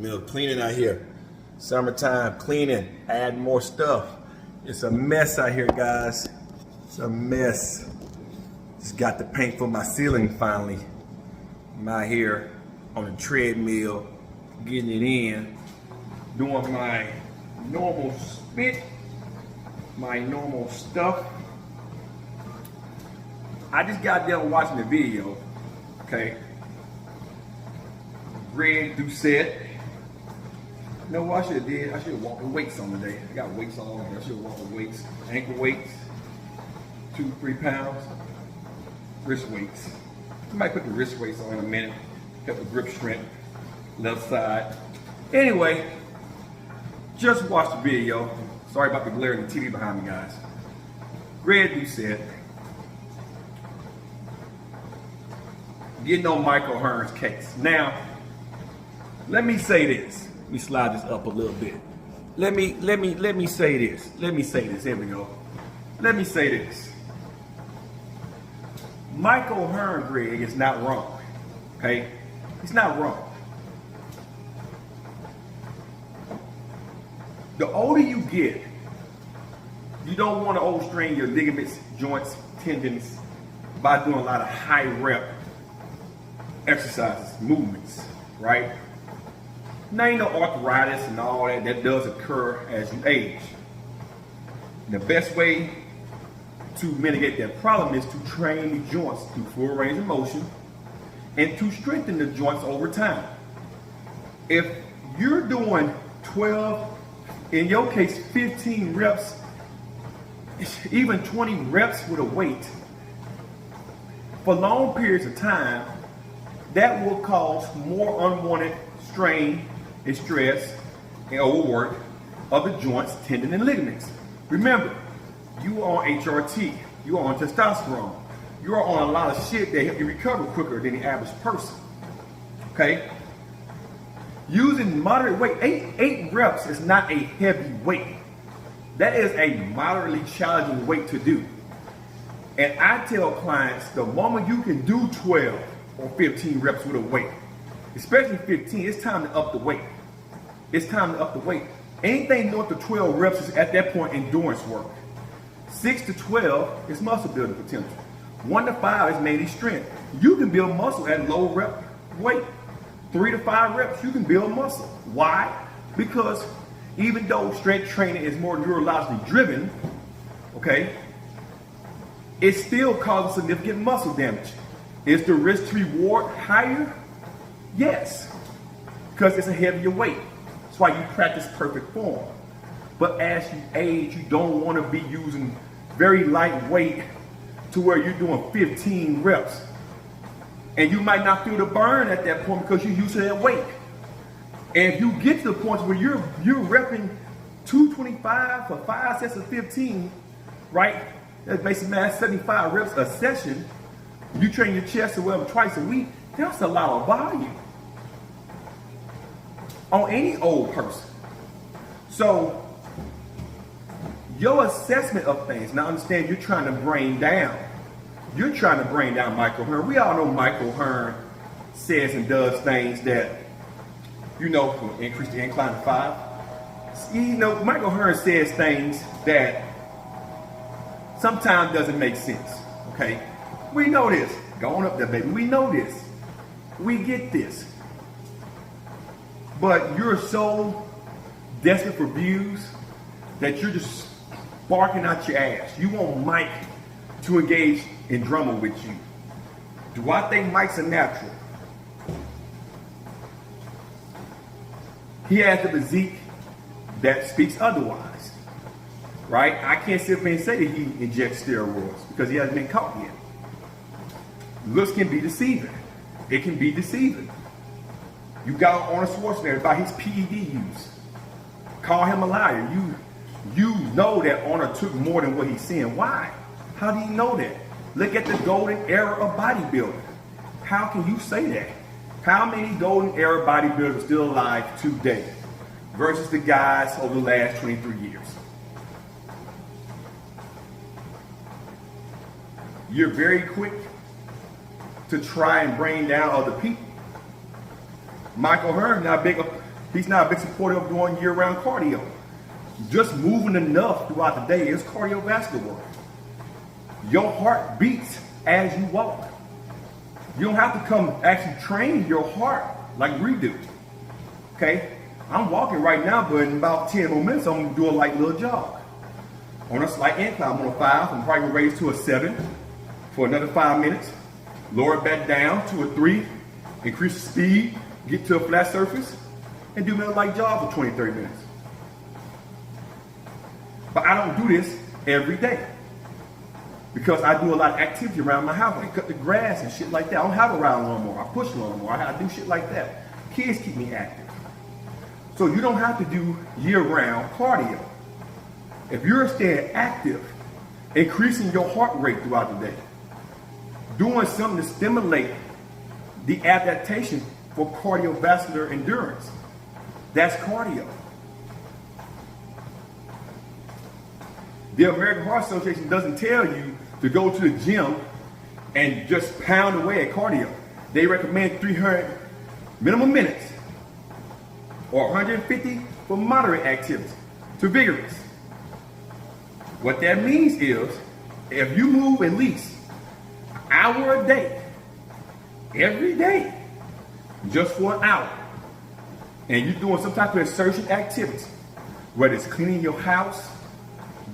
Milk cleaning out here. Summertime cleaning, adding more stuff. It's a mess out here, guys. It's a mess. Just got the paint for my ceiling finally. I'm out here on the treadmill, getting it in, doing my normal spit, my normal stuff. I just got done watching the video, okay? Greg Doucette. You know what I should have did? I should have walked with weights on today. I got weights all over. I should have walked with weights. Ankle weights, 2-3 pounds. Wrist weights. I might put the wrist weights on in a minute. Help the grip strength. Left side. Anyway, just watched the video. Sorry about the glare in the TV behind me, guys. Greg Doucette. Getting on Michael Hearn's case. Now, let me say this. Let me slide this up a little bit. Let me say this. Let me say this. Here we go. Let me say this. Michael Hearn, Greg, is not wrong. Okay? He's not wrong. The older you get, you don't want to overstrain your ligaments, joints, tendons by doing a lot of high rep exercises, movements, right? Now, you know, arthritis and all that, that does occur as you age. The best way to mitigate that problem is to train the joints through full range of motion and to strengthen the joints over time. If you're doing 12, in your case, 15 reps, even 20 reps with a weight, for long periods of time, that will cause more unwanted strain and stress and overwork of the joints, tendon, and ligaments. Remember, you are on HRT, you are on testosterone, you are on a lot of shit that help you recover quicker than the average person. Okay? Using moderate weight, eight reps is not a heavy weight. That is a moderately challenging weight to do. And I tell clients, the moment you can do 12 or 15 reps with a weight, especially 15, it's time to up the weight. It's time to up the weight. Anything north of 12 reps is at that point endurance work. 6 to 12 is muscle building potential. 1 to 5 is mainly strength. You can build muscle at low rep weight. 3 to 5 reps, you can build muscle. Why? Because even though strength training is more neurologically driven, okay, it still causes significant muscle damage. Is the risk to reward higher? Yes, because it's a heavier weight. That's why you practice perfect form. But as you age, you don't want to be using very light weight to where you're doing 15 reps. And you might not feel the burn at that point because you're used to that weight. And if you get to the point where you're repping 225 for 5 sets of 15, right? That's basically 75 reps a session. You train your chest or whatever twice a week, that's a lot of volume on any old person. So your assessment of things, now understand you're trying to bring down. You're trying to bring down Michael Hearn. We all know Michael Hearn says and does things that, you know, increase the incline to 5. You know, Michael Hearn says things that sometimes doesn't make sense, okay? We know this. Going up there, baby. We know this. We get this. But you're so desperate for views that you're just barking out your ass. You want Mike to engage in drama with you. Do I think Mike's a natural? He has the physique that speaks otherwise, right? I can't sit there and say that he injects steroids because he hasn't been caught yet. Looks can be deceiving. It can be deceiving. You got Arnold Schwarzenegger about his PED use. Call him a liar. You know that Arnold took more than what he's saying. Why? How do you know that? Look at the golden era of bodybuilding. How can you say that? How many golden era bodybuilders are still alive today versus the guys over the last 23 years? You're very quick to try and bring down other people. Michael Hearn, now big He's not a big supporter of doing year-round cardio. Just moving enough throughout the day is cardiovascular work. Your heart beats as you walk. You don't have to come actually train your heart like we do. Okay? I'm walking right now, but in about 10 more minutes, I'm gonna do a light little jog. On a slight incline, I'm on a 5. I'm probably gonna raise to a 7 for another 5 minutes. Lower it back down to a 3. Increase the speed, get to a flat surface, and do a light jog for 20, 30 minutes. But I don't do this every day because I do a lot of activity around my house. I cut the grass and shit like that. I don't have a ride lawnmower. I push lawnmower. I do shit like that. Kids keep me active. So you don't have to do year-round cardio. If you're staying active, increasing your heart rate throughout the day, doing something to stimulate the adaptation for cardiovascular endurance, that's cardio. The American Heart Association doesn't tell you to go to the gym and just pound away at cardio. They recommend 300 minimum minutes or 150 for moderate activity to vigorous. What that means is if you move at least an hour a day, every day, just for an hour, and you're doing some type of insertion activity, whether it's cleaning your house,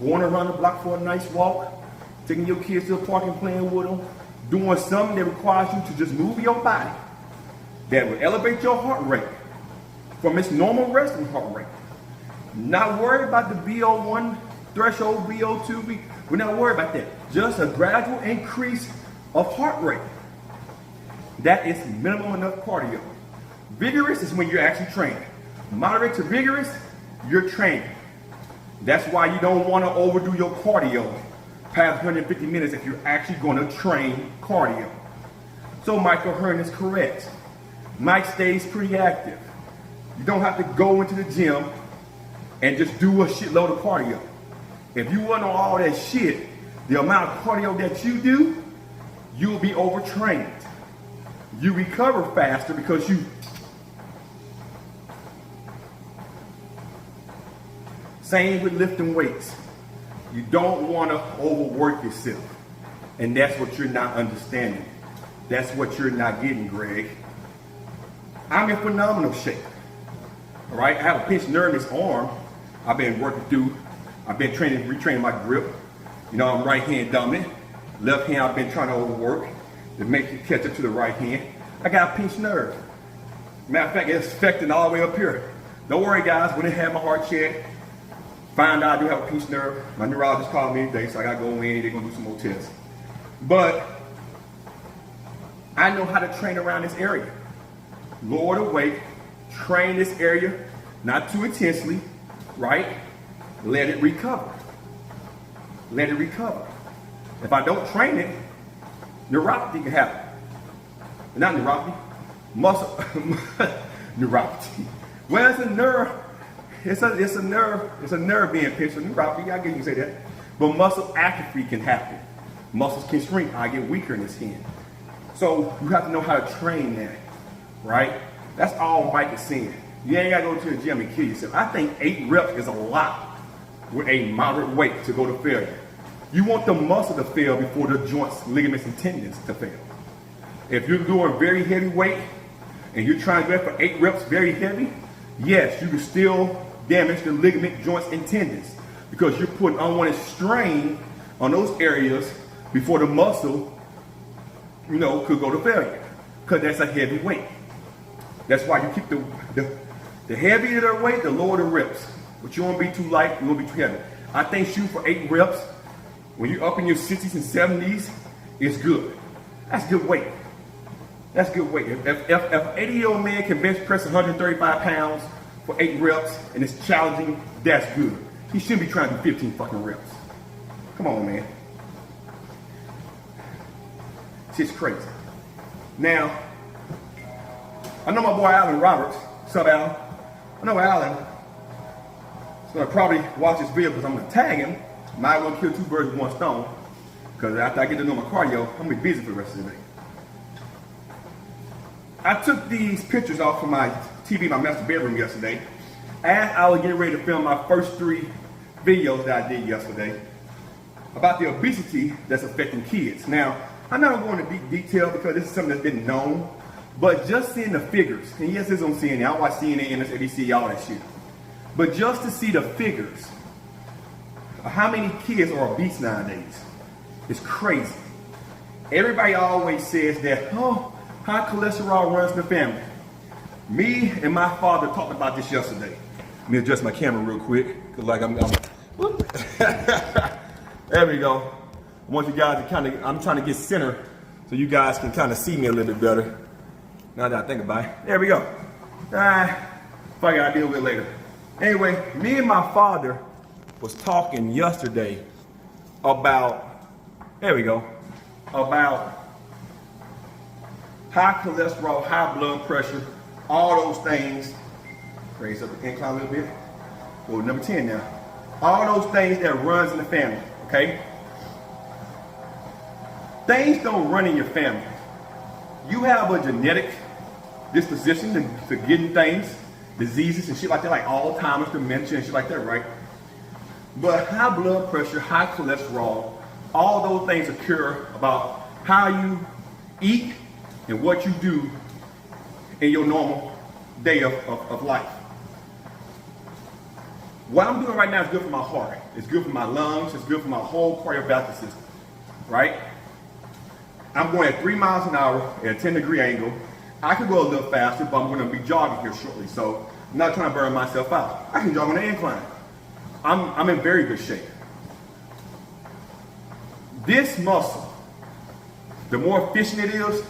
going around the block for a nice walk, taking your kids to the park and playing with them, doing something that requires you to just move your body, that will elevate your heart rate from its normal resting heart rate. Not worried about the VO1 threshold, VO2, we're not worried about that. Just a gradual increase of heart rate. That is minimum enough cardio. Vigorous is when you're actually training. Moderate to vigorous, you're training. That's why you don't want to overdo your cardio past 150 minutes if you're actually going to train cardio. So Michael Hearn is correct. Mike stays pretty active. You don't have to go into the gym and just do a shitload of cardio. If you want all that shit, the amount of cardio that you do, you'll be overtrained. You recover faster because you same with lifting weights. You don't want to overwork yourself. And that's what you're not understanding. That's what you're not getting, Greg. I'm in phenomenal shape. All right, I have a pinched nerve in this arm. I've been working through. I've been retraining my grip. You know, I'm right hand dominant. Left hand, I've been trying to overwork to make it catch up to the right hand. I got a pinched nerve. Matter of fact, it's affecting all the way up here. Don't worry, guys. When they have my heart checked, find out I do have a pinched nerve. My neurologist called me today, so I gotta go in. They're gonna do some more tests. But I know how to train around this area. Lower the weight, train this area, not too intensely, right? Let it recover. Let it recover. If I don't train it, neuropathy can happen. Not neuropathy, muscle neuropathy. Well, it's a nerve. It's a nerve being pinched. So neuropathy, I guess you can say that. But muscle atrophy can happen. Muscles can shrink. I get weaker in this hand. So you have to know how to train that, right? That's all Mike is saying. You ain't got to go to the gym and kill yourself. I think 8 reps is a lot with a moderate weight to go to failure. You want the muscle to fail before the joints, ligaments, and tendons to fail. If you're doing very heavy weight and you're trying to go for 8 reps very heavy, yes, you can still damage the ligament, joints, and tendons because you're putting unwanted strain on those areas before the muscle, could go to failure because that's a heavy weight. That's why you keep the heavier the weight, the lower the reps. But you won't be too light, you won't be too heavy. I think shooting for 8 reps when you're up in your 60s and 70s is good. That's good weight. That's good weight. If an 80-year-old man can bench press 135 pounds for 8 reps and it's challenging, that's good. He shouldn't be trying to do 15 fucking reps. Come on, man. Shit's crazy. Now, I know my boy Alan Roberts. What's up, Alan? I know Alan is going to probably watch this video because I'm going to tag him. Might well kill 2 birds with 1 stone. Because after I get to know my cardio, I'm going to be busy for the rest of the day. I took these pictures off of my TV in my master bedroom yesterday, as I was getting ready to film my first 3 videos that I did yesterday about the obesity that's affecting kids. Now, I'm not going to go into deep detail because this is something that's been known, but just seeing the figures, and yes, it's on CNN, I watch CNN, MSNBC, all that shit, but just to see the figures of how many kids are obese nowadays is crazy. Everybody always says that, oh, high cholesterol runs in the family. Me and my father talked about this yesterday. Let me adjust my camera real quick, cause like I'm there we go. I want you guys to kind of, I'm trying to get center so you guys can kind of see me a little bit better. Now that I think about it. There we go. Fuck it, I'll deal with it later. Anyway, me and my father was talking yesterday about, there we go, about high cholesterol, high blood pressure, all those things. Raise up the incline a little bit. Go to number 10 now. All those things that runs in the family, okay? Things don't run in your family. You have a genetic disposition to getting things, diseases and shit like that, like Alzheimer's, dementia and shit like that, right? But high blood pressure, high cholesterol, all those things occur about how you eat and what you do in your normal day of life. What I'm doing right now is good for my heart. It's good for my lungs. It's good for my whole cardiovascular system, right? I'm going at 3 miles an hour at a 10-degree angle. I could go a little faster, but I'm going to be jogging here shortly, so I'm not trying to burn myself out. I can jog on the incline. I'm in very good shape. This muscle, the more efficient it is,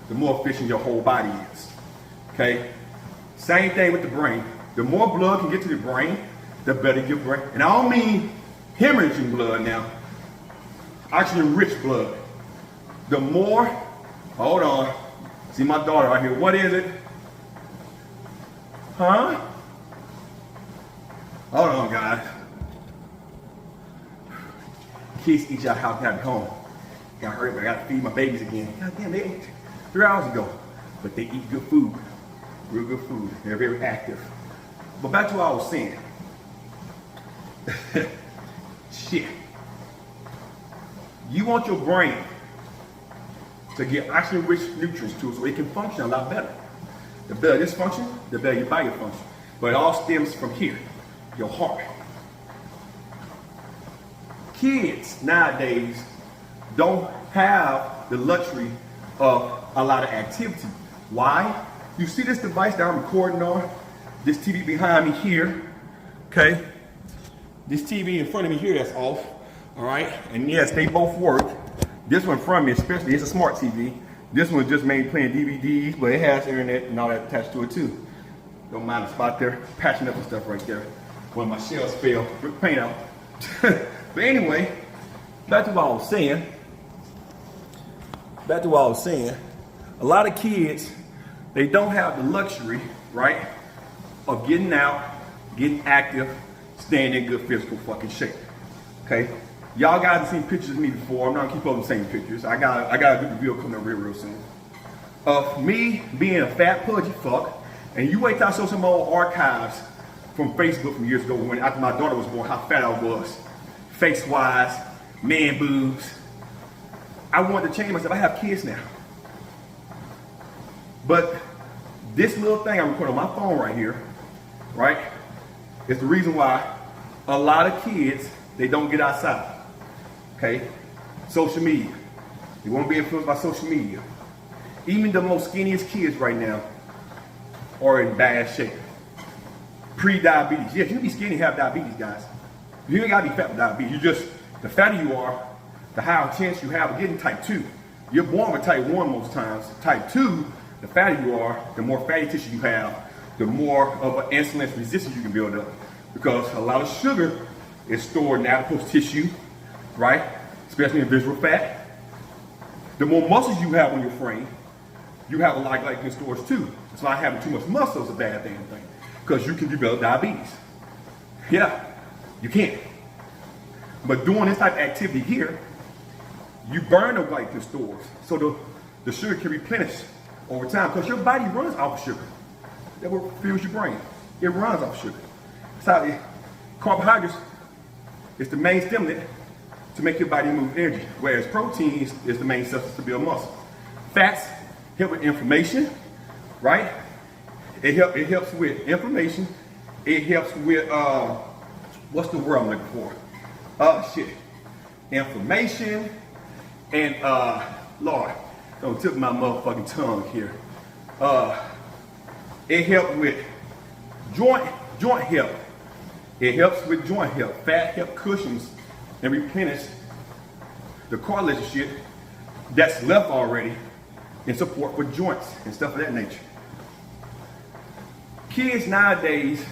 the more efficient your whole body is. Okay? Same thing with the brain. The more blood can get to the brain, the better your brain. And I don't mean hemorrhaging blood now. Oxygen-rich blood. The more, hold on. See my daughter right here. What is it? Huh? Hold on, guys. Kids eat your house, have it home. Got hurt, but I gotta feed my babies again. God damn, they ate 3 hours ago. But they eat good food. Real good food. They're very active. But back to what I was saying. Shit. You want your brain to get oxygen-rich nutrients to it so it can function a lot better. The better this function, the better your body function. But it all stems from here, your heart. Kids nowadays don't have the luxury of a lot of activity. Why? You see this device that I'm recording on? This TV behind me here, okay? This TV in front of me here that's off, all right? And yes, they both work. This one from me especially, it's a smart TV. This one just made playing DVDs, but it has internet and all that attached to it too. Don't mind the spot there, patching up and stuff right there. When my shells fell, rip paint out. But anyway, back to what I was saying. A lot of kids, they don't have the luxury, right, of getting out, getting active, staying in good physical fucking shape. Okay? Y'all guys have seen pictures of me before. I'm not gonna keep up the same pictures. I got a good review coming up real soon. Of me being a fat pudgy fuck, and you wait till I show some old archives from Facebook from years ago when after my daughter was born, how fat I was. Face-wise, man boobs. I wanted to change myself. I have kids now. But this little thing I'm recording on my phone right here, right, is the reason why a lot of kids, they don't get outside. Okay? Social media. You want to be influenced by social media. Even the most skinniest kids right now are in bad shape. Pre-diabetes. Yes, you can be skinny and have diabetes, guys. You ain't gotta be fat with diabetes. You just, the fatter you are, the higher chance you have of getting type 2. You're born with type 1 most times. Type 2, the fatter you are, the more fatty tissue you have, the more of an insulin resistance you can build up. Because a lot of sugar is stored in adipose tissue, right? Especially in visceral fat. The more muscles you have on your frame, you have a lot of glycogen storage too. That's why having too much muscle is a bad thing. Because you can develop diabetes. Yeah, you can. But doing this type of activity here, you burn the glycogen stores so the sugar can replenish over time because your body runs off of sugar. That's what fuels your brain. It runs off sugar. Carbohydrates is the main stimulant to make your body move energy, whereas protein is the main substance to build muscle. Fats help with inflammation, right? It helps with inflammation. It helps with what's the word I'm looking for? Inflammation and Lord, don't tip my motherfucking tongue here. It helps with joint health. It helps with joint health. Fat help cushions and replenish the cartilage shit that's left already in support for joints and stuff of that nature. Kids nowadays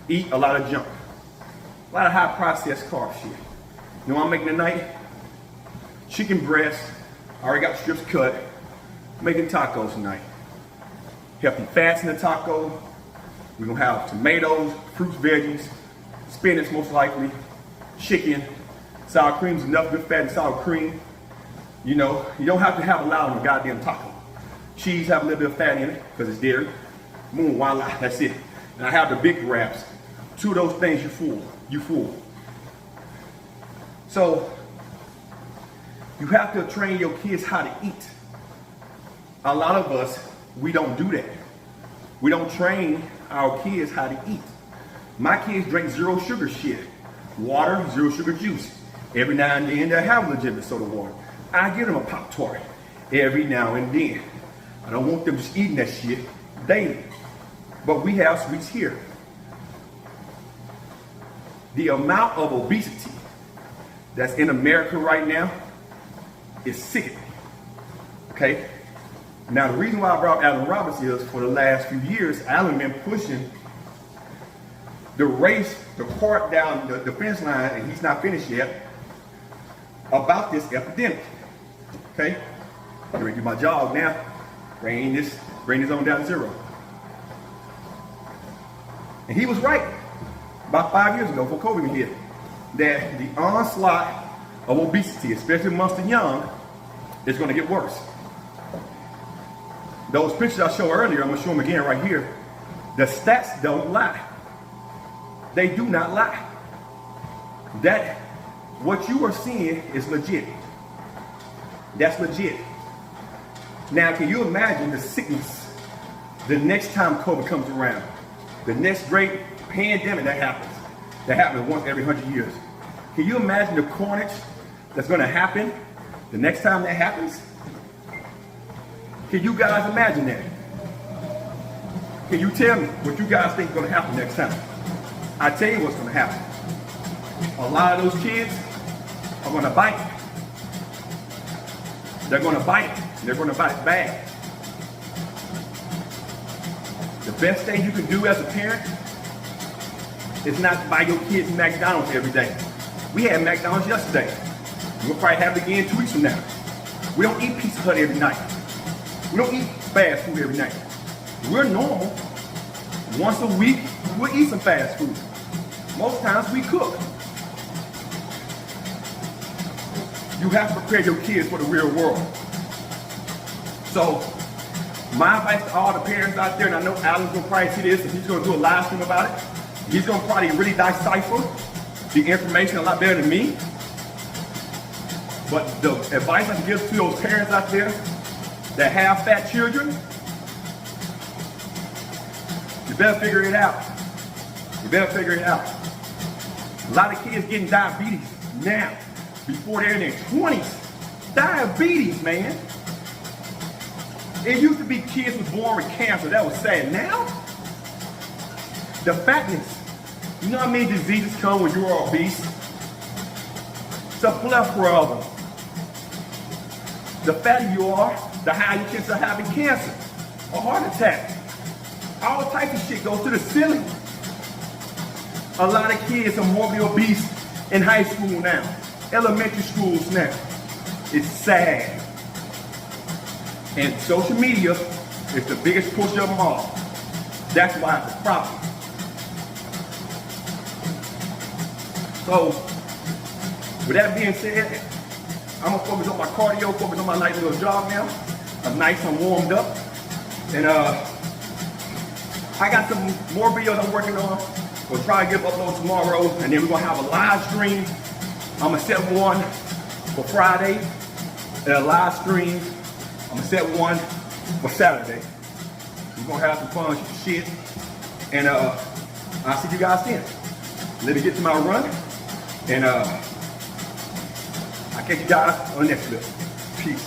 eat a lot of junk, a lot of high processed carb shit. You know what I'm making tonight? Chicken breast. I already got strips cut. Making tacos tonight. Healthy fats in the taco. We're gonna have tomatoes, fruits, veggies, spinach most likely, chicken, sour cream's enough good fat and sour cream. You know, you don't have to have a lot on a goddamn taco. Cheese have a little bit of fat in it because it's dairy. Boom, voila, that's it. And I have the big wraps. 2 of those things you fool. So you have to train your kids how to eat. A lot of us, we don't do that. We don't train our kids how to eat. My kids drink zero sugar shit. Water, zero sugar juice. Every now and then they'll have legitimate soda water. I give them a Pop-Tart every now and then. I don't want them just eating that shit daily. But we have sweets here. The amount of obesity that's in America right now is sickening. Okay? Now the reason why I brought Alan Roberts is for the last few years, Alan been pushing the race, the part down the finish line, and he's not finished yet, about this epidemic. Okay? I'm gonna do my job now. Bring this on down to zero. And he was right about 5 years ago before COVID hit, that the onslaught of obesity, especially amongst the young, is going to get worse. Those pictures I showed earlier, I'm going to show them again right here. The stats don't lie. They do not lie. That what you are seeing is legit. That's legit. Now, can you imagine the sickness the next time COVID comes around? The next great pandemic that happens once every 100 years. Can you imagine the carnage that's going to happen the next time that happens? Can you guys imagine that? Can you tell me what you guys think is going to happen next time? I tell you what's going to happen. A lot of those kids are going to bite. They're going to bite. They're going to bite bad. The best thing you can do as a parent is not to buy your kids McDonald's every day. We had McDonald's yesterday. We'll probably have it again 2 weeks from now. We don't eat Pizza Hut every night. We don't eat fast food every night. We're normal. Once a week, we'll eat some fast food. Most times we cook. You have to prepare your kids for the real world. So, my advice to all the parents out there, and I know Alan's gonna probably see this, and he's gonna do a live stream about it. He's gonna probably really decipher the information a lot better than me. But the advice I can give to those parents out there that have fat children, you better figure it out. You better figure it out. A lot of kids getting diabetes now, before they're in their 20s. Diabetes, man. It used to be kids was born with cancer. That was sad. Now, the fatness. You know how many diseases come when you are obese? It's a plethora of them. The fatter you are, the higher your chance of having cancer, a heart attack. All types of shit goes to the ceiling. A lot of kids are morbidly obese in high school now, elementary schools now. It's sad. And social media is the biggest push of them all. That's why it's a problem. So, with that being said, I'm gonna focus on my cardio, focus on my nice little jog now. I'm nice, I'm warmed up. And I got some more videos I'm working on. We'll try to get upload tomorrow, and then we're gonna have a live stream. I'm gonna set one for Friday, and a live stream. I'm gonna set one for Saturday. We're gonna have some fun shit, and I'll see you guys then. Let me get to my run, and I'll catch you guys on the next clip. Peace.